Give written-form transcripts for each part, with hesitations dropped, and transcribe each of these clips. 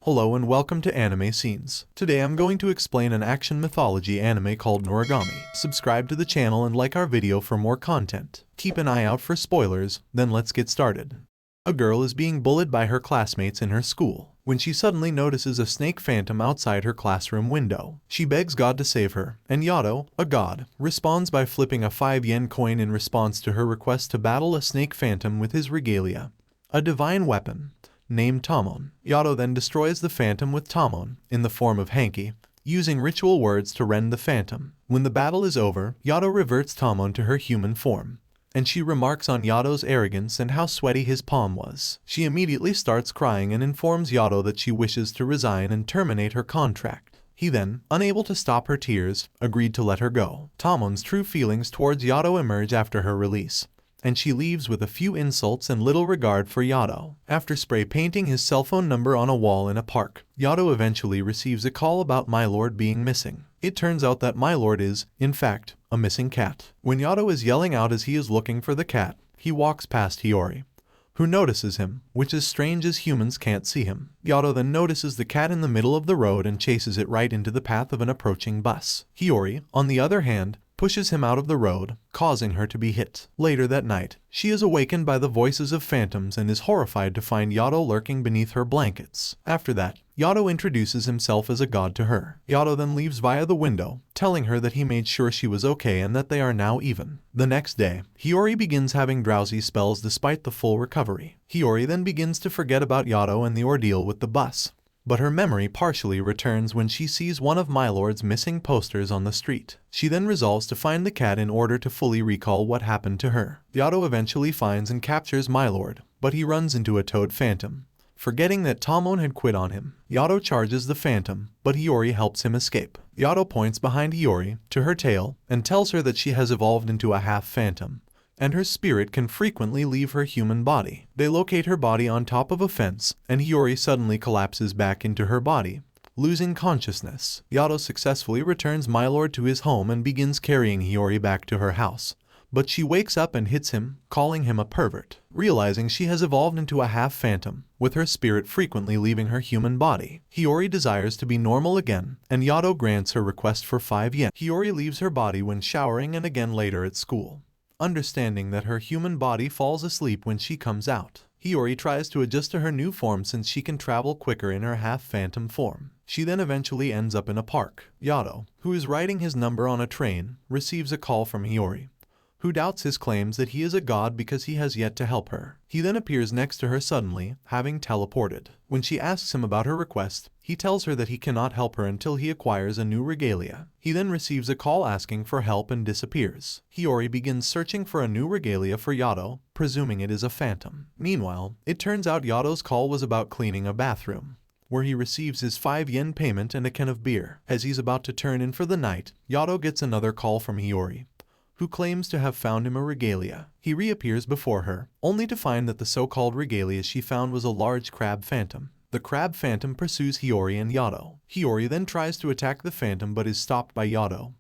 Hello and welcome to Anime Scenes. Today I'm going to explain an action mythology anime called Noragami. Subscribe to the channel and like our video for more content. Keep an eye out for spoilers, then let's get started. A girl is being bullied by her classmates in her school when she suddenly notices a snake phantom outside her classroom window. She begs God to save her, and Yato, a god, responds by flipping a 5 yen coin in response to her request to battle a snake phantom with his regalia, a divine weapon named Tamon. Yato then destroys the phantom with Tamon, in the form of Hanky, using ritual words to rend the phantom. When the battle is over, Yato reverts Tamon to her human form, and she remarks on Yato's arrogance and how sweaty his palm was. She immediately starts crying and informs Yato that she wishes to resign and terminate her contract. He then, unable to stop her tears, agreed to let her go. Tamon's true feelings towards Yato emerge after her release, and she leaves with a few insults and little regard for Yato. After spray painting his cell phone number on a wall in a park, Yato eventually receives a call about Mylord being missing. It turns out that Mylord is, in fact, a missing cat. When Yato is yelling out as he is looking for the cat, he walks past Hiyori, who notices him, which is strange as humans can't see him. Yato then notices the cat in the middle of the road and chases it right into the path of an approaching bus. Hiyori, on the other hand, pushes him out of the road, causing her to be hit. Later that night, she is awakened by the voices of phantoms and is horrified to find Yato lurking beneath her blankets. After that, Yato introduces himself as a god to her. Yato then leaves via the window, telling her that he made sure she was okay and that they are now even. The next day, Hiyori begins having drowsy spells despite the full recovery. Hiyori then begins to forget about Yato and the ordeal with the bus, but her memory partially returns when she sees one of Mylord's missing posters on the street. She then resolves to find the cat in order to fully recall what happened to her. Yato eventually finds and captures Mylord, but he runs into a toad phantom, forgetting that Tamon had quit on him. Yato charges the phantom, but Hiyori helps him escape. Yato points behind Hiyori, to her tail, and tells her that she has evolved into a half-phantom, and her spirit can frequently leave her human body. They locate her body on top of a fence, and Hiyori suddenly collapses back into her body, losing consciousness. Yato successfully returns Mylord to his home and begins carrying Hiyori back to her house, but she wakes up and hits him, calling him a pervert. Realizing she has evolved into a half-phantom, with her spirit frequently leaving her human body, Hiyori desires to be normal again, and Yato grants her request for 5 yen. Hiyori leaves her body when showering and again later at school, understanding that her human body falls asleep when she comes out. Hiyori tries to adjust to her new form since she can travel quicker in her half-phantom form. She then eventually ends up in a park. Yato, who is writing his number on a train, receives a call from Hiyori, who doubts his claims that he is a god because he has yet to help her. He then appears next to her suddenly, having teleported. When she asks him about her request, he tells her that he cannot help her until he acquires a new regalia. He then receives a call asking for help and disappears. Hiyori begins searching for a new regalia for Yato, presuming it is a phantom. Meanwhile, it turns out Yato's call was about cleaning a bathroom, where he receives his 5 yen payment and a can of beer. As he's about to turn in for the night, Yato gets another call from Hiyori, who claims to have found him a regalia. He reappears before her, only to find that the so-called regalia she found was a large crab phantom. The crab phantom pursues Hiyori and Yato. Hiyori then tries to attack the phantom but is stopped by Yato,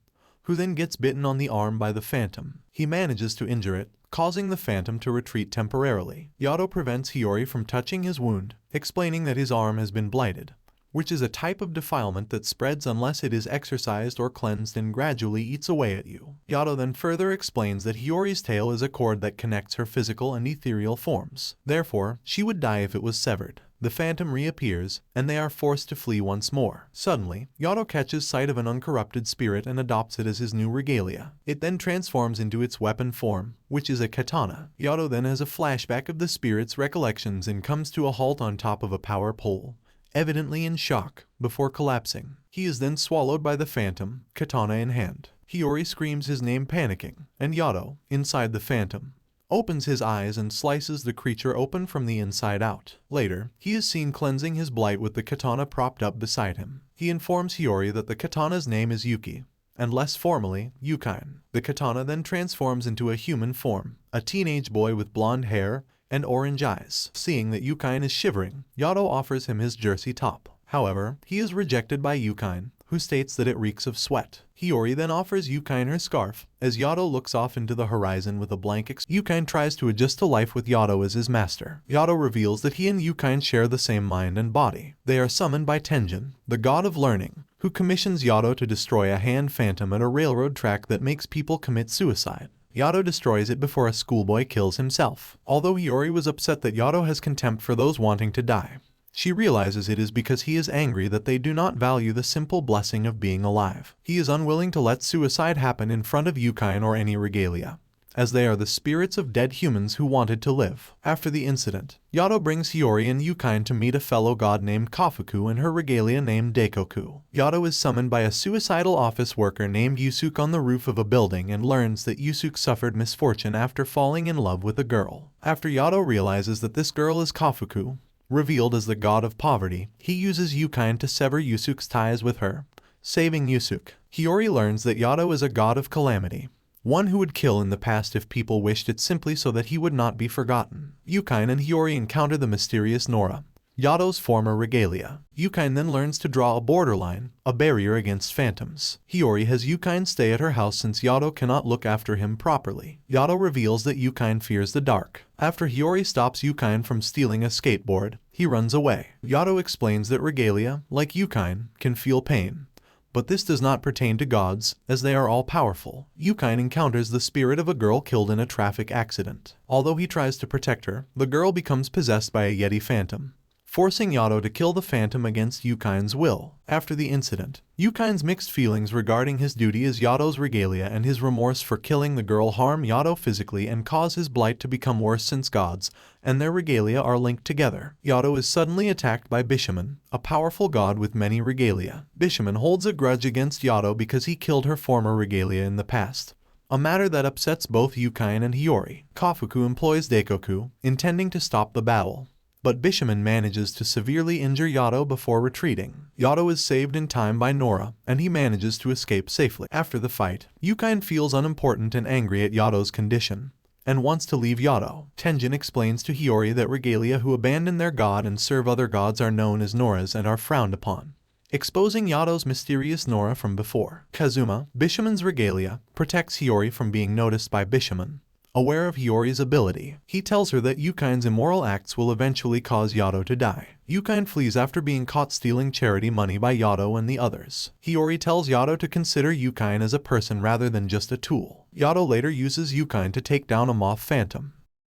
who then gets bitten on the arm by the phantom. He manages to injure it, causing the phantom to retreat temporarily. Yato prevents Hiyori from touching his wound, explaining that his arm has been blighted, which is a type of defilement that spreads unless it is exorcised or cleansed and gradually eats away at you. Yato then further explains that Hiyori's tail is a cord that connects her physical and ethereal forms. Therefore, she would die if it was severed. The phantom reappears, and they are forced to flee once more. Suddenly, Yato catches sight of an uncorrupted spirit and adopts it as his new regalia. It then transforms into its weapon form, which is a katana. Yato then has a flashback of the spirit's recollections and comes to a halt on top of a power pole, evidently in shock, before collapsing. He is then swallowed by the phantom, katana in hand. Hiyori screams his name panicking, and Yato, inside the phantom, opens his eyes and slices the creature open from the inside out. Later, he is seen cleansing his blight with the katana propped up beside him. He informs Hiyori that the katana's name is Yuki, and less formally, Yukain. The katana then transforms into a human form, a teenage boy with blonde hair and orange eyes. Seeing that Yukain is shivering, Yato offers him his jersey top. However, he is rejected by Yukain, who states that it reeks of sweat. Hiyori then offers Yukine her scarf. As Yato looks off into the horizon with a blank Yukine tries to adjust to life with Yato as his master. Yato reveals that he and Yukine share the same mind and body. They are summoned by Tenjin, the god of learning, who commissions Yato to destroy a hand phantom at a railroad track that makes people commit suicide. Yato destroys it before a schoolboy kills himself. Although Hiyori was upset that Yato has contempt for those wanting to die, she realizes it is because he is angry that they do not value the simple blessing of being alive. He is unwilling to let suicide happen in front of Yukine or any regalia, as they are the spirits of dead humans who wanted to live. After the incident, Yato brings Hiyori and Yukine to meet a fellow god named Kafuku and her regalia named Daikoku. Yato is summoned by a suicidal office worker named Yusuke on the roof of a building and learns that Yusuke suffered misfortune after falling in love with a girl. After Yato realizes that this girl is Kafuku, revealed as the god of poverty, he uses Yukine to sever Yusuke's ties with her, saving Yusuke. Hiyori learns that Yato is a god of calamity, one who would kill in the past if people wished it simply so that he would not be forgotten. Yukine and Hiyori encounter the mysterious Nora, Yato's former regalia. Yukine then learns to draw a borderline, a barrier against phantoms. Hiyori has Yukine stay at her house since Yato cannot look after him properly. Yato reveals that Yukine fears the dark. After Hiyori stops Yukine from stealing a skateboard, he runs away. Yato explains that regalia, like Yukine, can feel pain, but this does not pertain to gods, as they are all powerful. Yukine encounters the spirit of a girl killed in a traffic accident. Although he tries to protect her, the girl becomes possessed by a Yeti phantom, forcing Yato to kill the phantom against Yukine's will. After the incident, Yukine's mixed feelings regarding his duty as Yato's regalia and his remorse for killing the girl harm Yato physically and cause his blight to become worse since gods and their regalia are linked together. Yato is suddenly attacked by Bishamon, a powerful god with many regalia. Bishamon holds a grudge against Yato because he killed her former regalia in the past, a matter that upsets both Yukine and Hiyori. Kafuku employs Daikoku, intending to stop the battle, but Bishamon manages to severely injure Yato before retreating. Yato is saved in time by Nora, and he manages to escape safely. After the fight, Yukine feels unimportant and angry at Yato's condition, and wants to leave Yato. Tenjin explains to Hiyori that regalia who abandon their god and serve other gods are known as Noras and are frowned upon, exposing Yato's mysterious Nora from before. Kazuma, Bishamon's regalia, protects Hiyori from being noticed by Bishamon. Aware of Hiyori's ability, he tells her that Yukine's immoral acts will eventually cause Yato to die. Yukine flees after being caught stealing charity money by Yato and the others. Hiyori tells Yato to consider Yukine as a person rather than just a tool. Yato later uses Yukine to take down a moth phantom.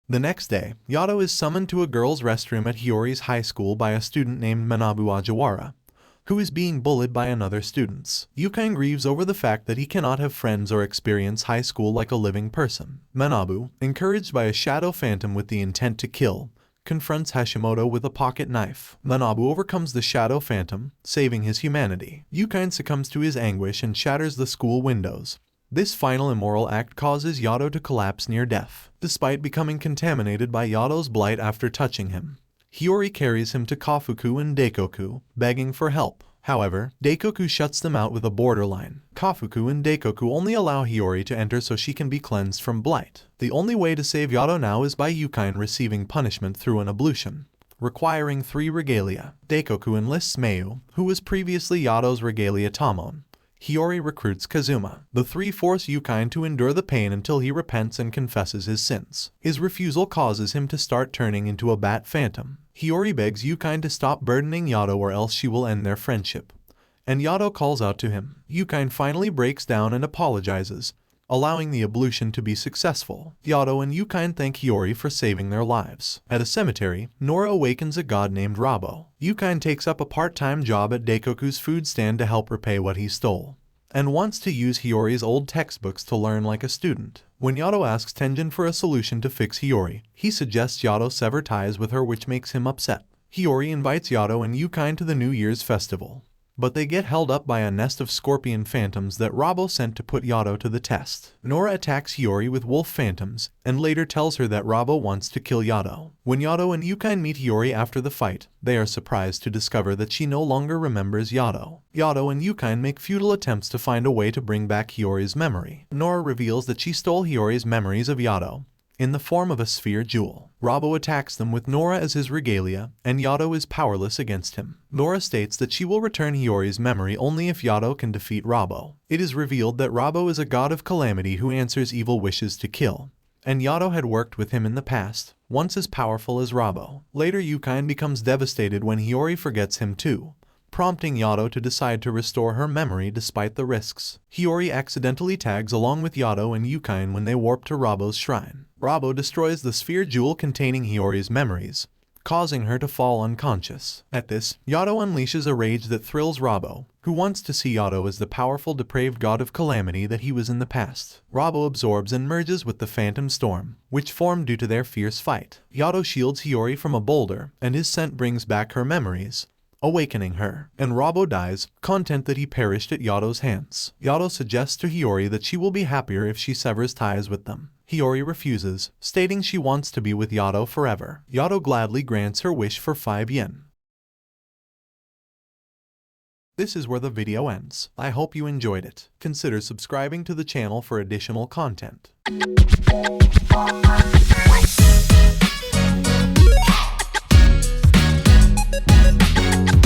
The next day, Yato is summoned to a girls' restroom at Hiyori's high school by a student named Manabu Ajiwara, who is being bullied by another students. Yukine grieves over the fact that he cannot have friends or experience high school like a living person. Manabu, encouraged by a shadow phantom with the intent to kill, confronts Hashimoto with a pocket knife. Manabu overcomes the shadow phantom, saving his humanity. Yukine succumbs to his anguish and shatters the school windows. This final immoral act causes Yato to collapse near death. Despite becoming contaminated by Yato's blight after touching him, Hiyori carries him to Kafuku and Daikoku, begging for help. However, Daikoku shuts them out with a borderline. Kafuku and Daikoku only allow Hiyori to enter so she can be cleansed from blight. The only way to save Yato now is by Yukine receiving punishment through an ablution, requiring 3 regalia. Daikoku enlists Mayu, who was previously Yato's regalia Tamon. Hiyori recruits Kazuma. The 3 force Yukine to endure the pain until he repents and confesses his sins. His refusal causes him to start turning into a bat phantom. Hiyori begs Yukine to stop burdening Yato or else she will end their friendship, and Yato calls out to him. Yukine finally breaks down and apologizes, allowing the ablution to be successful. Yato and Yukine thank Hiyori for saving their lives. At a cemetery, Nora awakens a god named Rabo. Yukine takes up a part-time job at Daikoku's food stand to help repay what he stole, and wants to use Hiyori's old textbooks to learn like a student. When Yato asks Tenjin for a solution to fix Hiyori, he suggests Yato sever ties with her, which makes him upset. Hiyori invites Yato and Yukine to the New Year's festival, but they get held up by a nest of scorpion phantoms that Rabo sent to put Yato to the test. Nora attacks Hiyori with wolf phantoms, and later tells her that Rabo wants to kill Yato. When Yato and Yukine meet Hiyori after the fight, they are surprised to discover that she no longer remembers Yato. Yato and Yukine make futile attempts to find a way to bring back Hiyori's memory. Nora reveals that she stole Hiyori's memories of Yato, in the form of a sphere jewel. Robbo attacks them with Nora as his regalia, and Yato is powerless against him. Nora states that she will return Hiyori's memory only if Yato can defeat Robbo. It is revealed that Robbo is a god of calamity who answers evil wishes to kill, and Yato had worked with him in the past, once as powerful as Robbo. Later, Yukain becomes devastated when Hiyori forgets him too, prompting Yato to decide to restore her memory despite the risks. Hiyori accidentally tags along with Yato and Yukain when they warp to Robbo's shrine. Robbo destroys the sphere jewel containing Hiyori's memories, causing her to fall unconscious. At this, Yato unleashes a rage that thrills Robbo, who wants to see Yato as the powerful depraved god of calamity that he was in the past. Robbo absorbs and merges with the Phantom Storm, which formed due to their fierce fight. Yato shields Hiyori from a boulder, and his scent brings back her memories, awakening her, and Robbo dies, content that he perished at Yato's hands. Yato suggests to Hiyori that she will be happier if she severs ties with them. Hiyori refuses, stating she wants to be with Yato forever. Yato gladly grants her wish for 5 yen. This is where the video ends. I hope you enjoyed it. Consider subscribing to the channel for additional content.